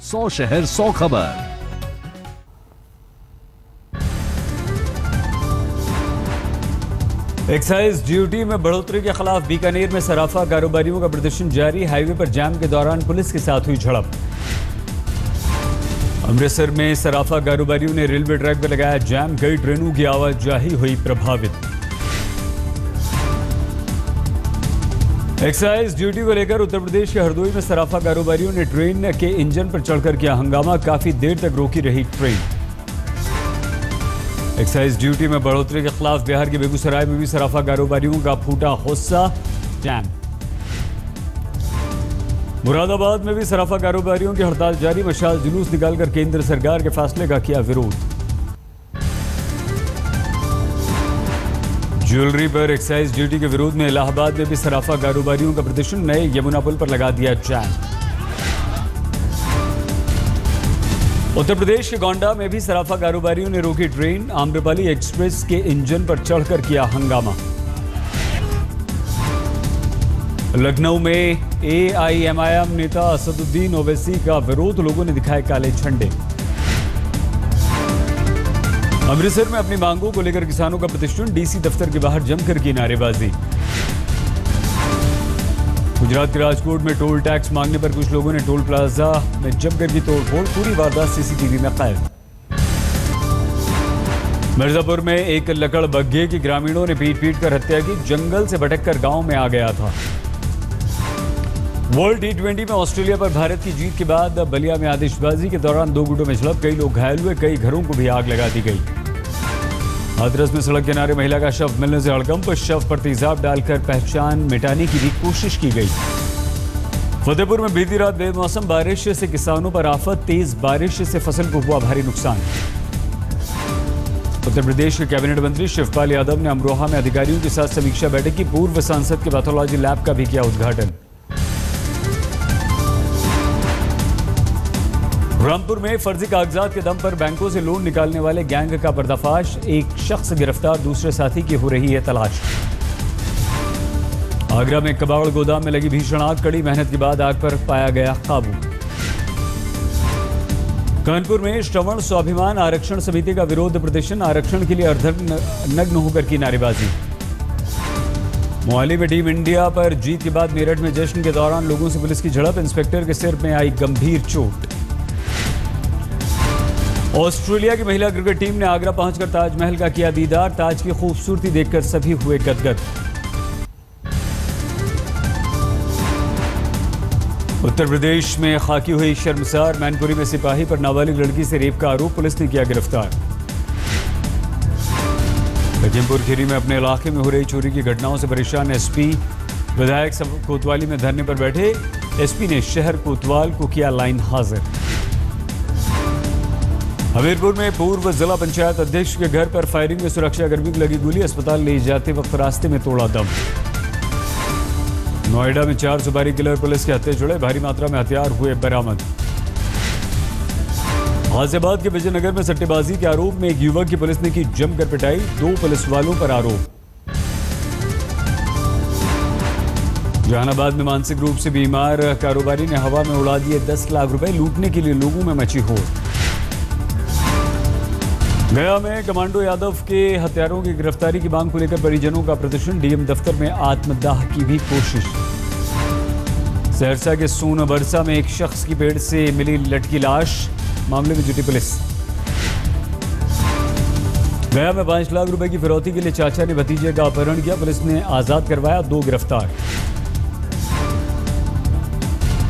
100 शहर 100 खबर। Excise duty में बढ़ोतरी के खिलाफ बीकानेर में सराफा कारोबारियों का प्रदर्शन जारी। हाईवे पर जाम के दौरान पुलिस के साथ हुई झड़प। अमृतसर में सराफा कारोबारियों ने रेलवे ट्रैक पर लगाया जाम। कई ट्रेनों की आवाजाही हुई प्रभावित। एक्साइज ड्यूटी को लेकर उत्तर प्रदेश के हरदोई में सराफा कारोबारियों ने ट्रेन के इंजन पर चढ़कर किया हंगामा। काफी देर तक रोकी रही ट्रेन। एक्साइज ड्यूटी में बढ़ोतरी के खिलाफ बिहार के बेगूसराय में भी सराफा कारोबारियों का फूटा गुस्सा। जाम। मुरादाबाद में भी सराफा कारोबारियों की हड़ताल जारी। मशाल जुलूस निकालकर केंद्र सरकार के फैसले का किया विरोध। ज्वेलरी पर एक्साइज ड्यूटी के विरोध में इलाहाबाद में भी सराफा कारोबारियों का प्रदर्शन। नए यमुना पुल पर लगा दिया जाम। उत्तर प्रदेश के गोंडा में भी सराफा कारोबारियों ने रोकी ट्रेन। आम्रपाली एक्सप्रेस के इंजन पर चढ़कर किया हंगामा। लखनऊ में AIMIM नेता असदुद्दीन ओवैसी का विरोध। लोगों ने दिखाए काले झंडे। अमृतसर में अपनी मांगों को लेकर किसानों का प्रदर्शन। DC दफ्तर के बाहर जमकर की नारेबाजी। गुजरात के राजकोट में टोल टैक्स मांगने पर कुछ लोगों ने टोल प्लाजा में जमकर की तोड़फोड़। पूरी वारदात CCTV में कैद। मिर्जापुर में एक लकड़ बग्घे की ग्रामीणों ने पीट कर हत्या की। जंगल से भटककर गांव में आ गया था। वर्ल्ड T20 में ऑस्ट्रेलिया पर भारत की जीत के बाद बलिया में आतिशबाजी के दौरान 2 गुटों में झड़प। कई लोग घायल हुए। कई घरों को भी आग लगा दी गई। हाथरस में सड़क किनारे महिला का शव मिलने से हड़कंप। शव पर तेजाब डालकर पहचान मिटाने की भी कोशिश की गई। फतेहपुर में बीती रात बेमौसम बारिश से किसानों पर आफत। तेज बारिश से फसल को हुआ भारी नुकसान। उत्तर प्रदेश के कैबिनेट मंत्री शिवपाल यादव ने अमरोहा में अधिकारियों के साथ समीक्षा बैठक की। पूर्व सांसद के पैथोलॉजी लैब का भी किया उद्घाटन। रामपुर में फर्जी कागजात के दम पर बैंकों से लोन निकालने वाले गैंग का पर्दाफाश। एक शख्स गिरफ्तार। दूसरे साथी की हो रही है तलाश। आगरा में कबाड़ गोदाम में लगी भीषण आग। कड़ी मेहनत के बाद आग पर पाया गया काबू। कानपुर में श्रवण स्वाभिमान आरक्षण समिति का विरोध प्रदर्शन। आरक्षण के लिए अर्धनग्न होकर की नारेबाजी। मोहाली में टीम इंडिया पर जीत के बाद मेरठ में जश्न के दौरान लोगों से पुलिस की झड़प। इंस्पेक्टर के सिर में आई गंभीर चोट। ऑस्ट्रेलिया की महिला क्रिकेट टीम ने आगरा पहुंचकर ताजमहल का किया दीदार। ताज की खूबसूरती देखकर सभी हुए गदगद। उत्तर प्रदेश में खाकी हुई शर्मसार। मैनपुरी में सिपाही पर नाबालिग लड़की से रेप का आरोप। पुलिस ने किया गिरफ्तार। लखीमपुर खीरी में अपने इलाके में हो रही चोरी की घटनाओं से परेशान SP। विधायक कोतवाली में धरने पर बैठे। SP ने शहर कोतवाल को किया लाइन हाजिर। हमीरपुर में पूर्व जिला पंचायत अध्यक्ष के घर पर फायरिंग में सुरक्षाकर्मी को लगी गोली। अस्पताल ले जाते वक्त रास्ते में तोड़ा दम। नोएडा में 4 सुपारी किलर पुलिस के हत्थे जुड़े। भारी मात्रा में हथियार हुए बरामद। गाजियाबाद के विजयनगर में सट्टेबाजी के आरोप में एक युवक की पुलिस ने की जमकर पिटाई। 2 पुलिस वालों पर आरोप। जहानाबाद में मानसिक रूप से बीमार कारोबारी ने हवा में उड़ा दिए 10 लाख रुपए। लूटने के लिए लोगों में मची होड़। गया में कमांडो यादव के हत्यारों की गिरफ्तारी की मांग को लेकर परिजनों का प्रदर्शन। DM दफ्तर में आत्मदाह की भी कोशिश। सहरसा के सोनबरसा में एक शख्स की पेड़ से मिली लटकी लाश। मामले में जुटी पुलिस। गया में 5 लाख रुपए की फिरौती के लिए चाचा ने भतीजे का अपहरण किया। पुलिस ने आजाद करवाया। 2 गिरफ्तार।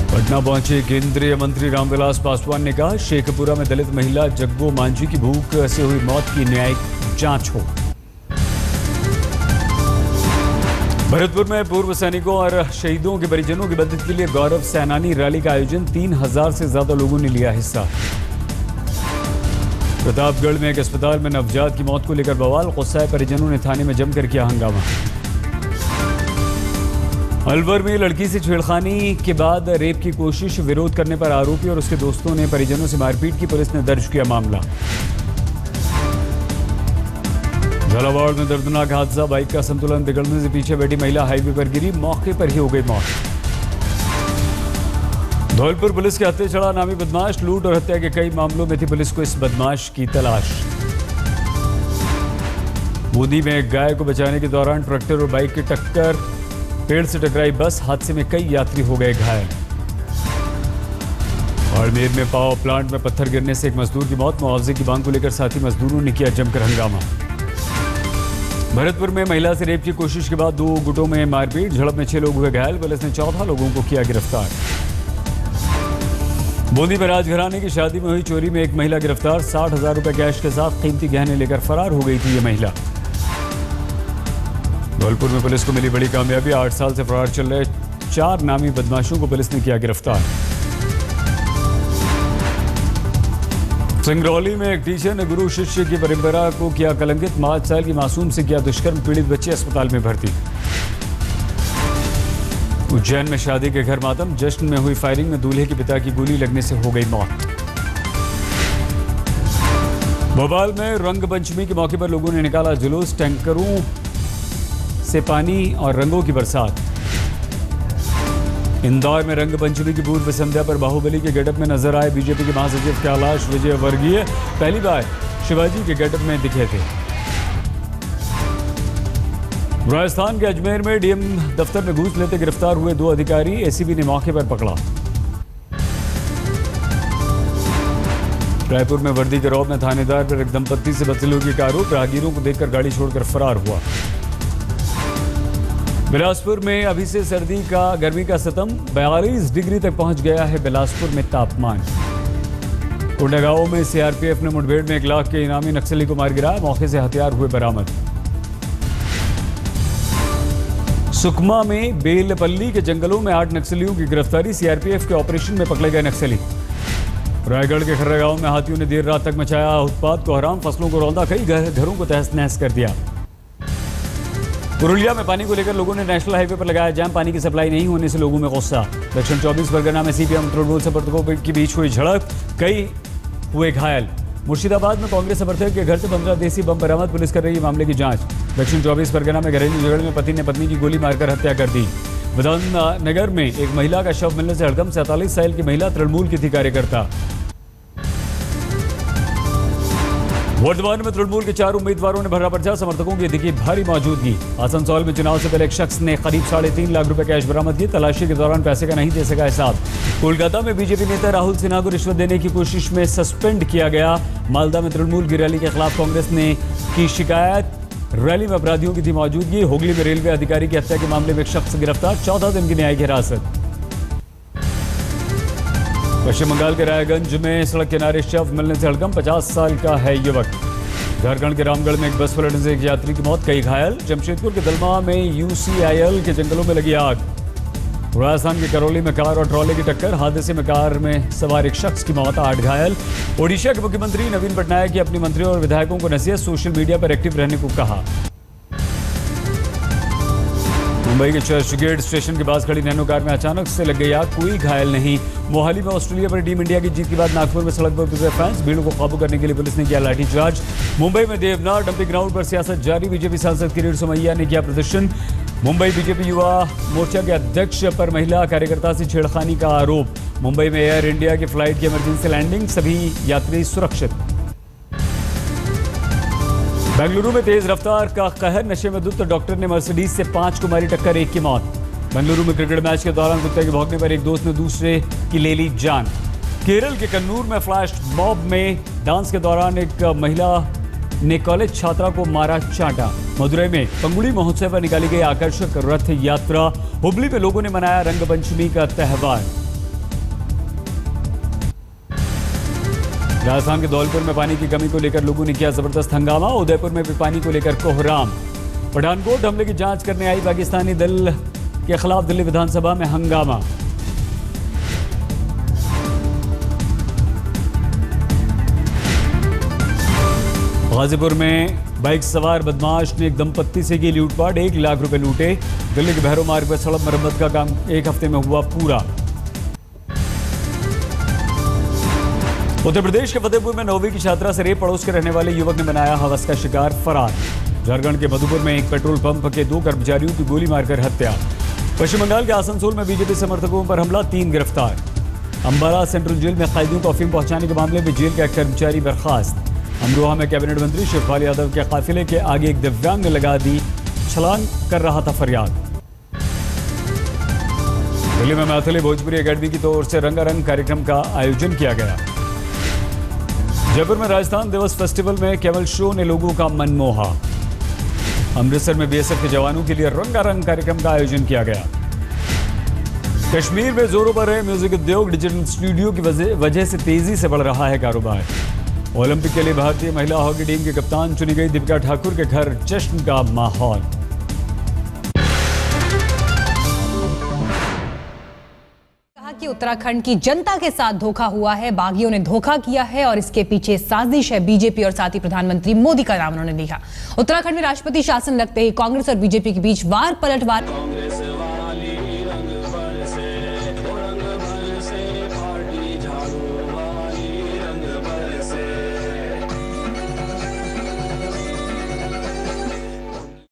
पटना पहुंचे केंद्रीय मंत्री रामविलास पासवान ने कहा शेखपुरा में दलित महिला जग्गो मांझी की भूख से हुई मौत की न्यायिक जांच हो। भरतपुर में पूर्व सैनिकों और शहीदों के परिजनों की मदद के लिए गौरव सेनानी रैली का आयोजन। 3000 से ज्यादा लोगों ने लिया हिस्सा। प्रतापगढ़ में एक अस्पताल में नवजात की मौत को लेकर बवाल। गुस्साए परिजनों ने थाने में जमकर किया हंगामा। अलवर में लड़की से छेड़खानी के बाद रेप की कोशिश। विरोध करने पर आरोपी और उसके दोस्तों ने परिजनों से मारपीट की। पुलिस ने दर्ज किया मामला। झालावाड़ में दर्दनाक हादसा। बाइक का संतुलन बिगड़ने से पीछे बैठी महिला हाईवे पर गिरी। मौके पर ही हो गई मौत। धौलपुर पुलिस के हत्या चढ़ा नामी बदमाश, लूट और हत्या के कई मामलों में थी पुलिस को इस बदमाश की तलाश। बूंदी में एक गाय को बचाने के दौरान ट्रैक्टर और बाइक की टक्कर, पेड़ से टकराई बस, हादसे में कई यात्री हो गए घायल। बाड़मेर में पावर प्लांट में पत्थर गिरने से एक मजदूर की मौत, मुआवजे की मांग को लेकर साथी मजदूरों ने किया जमकर हंगामा। भरतपुर में महिला से रेप की कोशिश के बाद 2 गुटों में मारपीट, झड़प में 6 लोग हुए घायल, पुलिस ने 14 लोगों को किया गिरफ्तार। बूंदी में राजघराने की शादी में हुई चोरी में एक महिला गिरफ्तार, 60,000 रुपए कैश के साथ कीमती गहने लेकर फरार हो गई थी ये महिला। धौलपुर में पुलिस को मिली बड़ी कामयाबी, 8 साल से फरार चल रहे 4 नामी बदमाशों को पुलिस ने किया गिरफ्तार। सिंगरौली में एक टीचर ने गुरु शिष्य की परंपरा को किया कलंकित, 5 साल की मासूम से किया दुष्कर्म, पीड़ित बच्चे अस्पताल में भर्ती। उज्जैन में शादी के घर मातम, जश्न में हुई फायरिंग में दूल्हे के पिता की गोली लगने से हो गई मौत। भोपाल में रंग पंचमी के मौके पर लोगों ने निकाला जुलूस, टैंकरों से पानी और रंगों की बरसात। इंदौर में रंग पंचमी की पूर्व संध्या पर बाहुबली के गेटअप में नजर आए बीजेपी के महासचिव कैलाश विजयवर्गीय, पहली बार शिवाजी के गेटअप में दिखे थे। राजस्थान के अजमेर में डीएम दफ्तर में घूस लेते गिरफ्तार हुए 2 अधिकारी, एसीबी ने मौके पर पकड़ा। रायपुर में वर्दी के रौब में थानेदार पर एक दंपत्ति से बदसलूकी का आरोप, राहगीरों को देखकर गाड़ी छोड़कर फरार हुआ। बिलासपुर में अभी से सर्दी का गर्मी का सितम, 42 डिग्री तक पहुंच गया है बिलासपुर में तापमान। कोंडागांव में सीआरपीएफ ने मुठभेड़ में 1 लाख के इनामी नक्सली को मार गिराया, मौके से हथियार हुए बरामद। सुकमा में बेलपल्ली के जंगलों में 8 नक्सलियों की गिरफ्तारी, सीआरपीएफ के ऑपरेशन में पकड़े गए नक्सली। रायगढ़ के खर्रा गांव में हाथियों ने देर रात तक मचाया उत्पात, कोहराम, फसलों को रौंदा, कई घरों को तहस नहस कर दिया। पुरुलिया में पानी को लेकर लोगों ने नेशनल हाईवे पर लगाया जाम, पानी की सप्लाई नहीं होने से लोगों में गुस्सा। दक्षिण 24 परगना में सीपीएम तृणमूल समर्थकों के बीच हुई झड़प, कई हुए घायल। मुर्शिदाबाद में कांग्रेस समर्थक के घर से 15 देसी बम बरामद, पुलिस कर रही है मामले की जांच। दक्षिण 24 परगना में घरेलू झगड़े में पति ने पत्नी की गोली मारकर हत्या कर दी। विधाननगर में एक महिला का शव मिलने से हड़कंप, 47 साल की महिला तृणमूल की थी कार्यकर्ता। वर्धमान में तृणमूल के 4 उम्मीदवारों ने भरा पर्चा, समर्थकों की दिखी भारी मौजूदगी। आसनसोल में चुनाव से पहले एक शख्स ने करीब 3.5 लाख रुपए कैश बरामद किए, तलाशी के दौरान पैसे का नहीं दे सका हिसाब। कोलकाता में बीजेपी नेता राहुल सिन्हा को रिश्वत देने की कोशिश में सस्पेंड किया गया। मालदा में तृणमूल की रैली के खिलाफ कांग्रेस ने की शिकायत, रैली में अपराधियों की थी मौजूदगी। हुगली में रेलवे अधिकारी की हत्या के मामले में एक शख्स गिरफ्तार, 14 दिन की न्यायिक हिरासत। पश्चिम बंगाल के रायगंज में सड़क किनारे शव मिलने से हड़कंप, 50 साल का है युवक। झारखंड के रामगढ़ में एक बस पलटने से एक यात्री की मौत, कई घायल। जमशेदपुर के दलमा में यूसीआईएल के जंगलों में लगी आग। राजस्थान के करौली में कार और ट्रॉले की टक्कर, हादसे में कार में सवार एक शख्स की मौत, 8 घायल। ओडिशा के मुख्यमंत्री नवीन पटनायक की अपने मंत्रियों और विधायकों को नसीहत, सोशल मीडिया पर एक्टिव रहने को कहा। मुंबई के चर्चगेट स्टेशन के पास खड़ी नैनो कार में अचानक से लग गई आग, कोई घायल नहीं। मोहाली में ऑस्ट्रेलिया पर टीम इंडिया की जीत के बाद नागपुर में सड़क पर उतरे फैंस, भीड़ को काबू करने के लिए पुलिस ने किया लाठीचार्ज। मुंबई में देवनार डंपिंग ग्राउंड पर सियासत जारी, बीजेपी सांसद किरीट सोमैया ने किया प्रदर्शन। मुंबई बीजेपी युवा मोर्चा के अध्यक्ष पर महिला कार्यकर्ता से छेड़खानी का आरोप। मुंबई में एयर इंडिया की फ्लाइट की इमरजेंसी लैंडिंग, सभी यात्री सुरक्षित। बेंगलुरु में तेज रफ्तार का कहर, नशे में धुत डॉक्टर ने मर्सिडीज से 5 को मारी टक्कर, 1 की मौत। बेंगलुरु में क्रिकेट मैच के दौरान कुत्ते के भौंकने पर एक दोस्त ने दूसरे की ले ली जान। केरल के कन्नूर में फ्लैश मॉब में डांस के दौरान एक महिला ने कॉलेज छात्रा को मारा चांटा। मदुरई में पंगुड़ी महोत्सव पर निकाली गई आकर्षक रथ यात्रा। हुबली में लोगों ने मनाया रंग पंचमी का त्योहार। राजस्थान के धौलपुर में पानी की कमी को लेकर लोगों ने किया जबरदस्त हंगामा। उदयपुर में भी पानी को लेकर कोहराम। पठानकोट हमले की जांच करने आई पाकिस्तानी दल के खिलाफ दिल्ली विधानसभा में हंगामा। गाजीपुर में बाइक सवार बदमाश ने एक दंपत्ति से की लूटपाट, 1 लाख रुपए लूटे। दिल्ली के भैरव मार्ग पर सड़क मरम्मत का काम 1 हफ्ते में हुआ पूरा। उत्तर प्रदेश के फतेहपुर में 9वीं की छात्रा से रेप, पड़ोस के रहने वाले युवक ने बनाया हवस का शिकार, फरार। झारखंड के मधुपुर में एक पेट्रोल पंप के 2 कर्मचारियों की गोली मारकर हत्या। पश्चिम बंगाल के आसनसोल में बीजेपी समर्थकों पर हमला, 3 गिरफ्तार। अंबाला सेंट्रल जेल में कैदियों को अफीम पहुंचाने के मामले में जेल का एक कर्मचारी बर्खास्त। अमरोहा में कैबिनेट मंत्री शिवपाल यादव के काफिले के आगे एक दिव्यांग ने लगा दी छलांग कर रहा था फरियाद। दिल्ली में मैथिली भोजपुरी अकेडमी की ओर से रंगारंग कार्यक्रम का आयोजन किया गया। जयपुर में राजस्थान दिवस फेस्टिवल में केवल शो ने लोगों का मन मोहा। अमृतसर में बीएसएफ के जवानों के लिए रंगारंग कार्यक्रम का आयोजन किया गया। कश्मीर में जोरों पर है म्यूजिक उद्योग। डिजिटल स्टूडियो की वजह से तेजी से बढ़ रहा है कारोबार। ओलंपिक के लिए भारतीय महिला हॉकी टीम की कप्तान चुनी गई दीपिका ठाकुर के घर जश्न का माहौल। कि उत्तराखंड की जनता के साथ धोखा हुआ है, बागियों ने धोखा किया है और इसके पीछे साजिश है बीजेपी और साथ ही प्रधानमंत्री मोदी का नाम उन्होंने लिखा। उत्तराखंड में राष्ट्रपति शासन लगते ही कांग्रेस और बीजेपी के बीच वार पलटवार।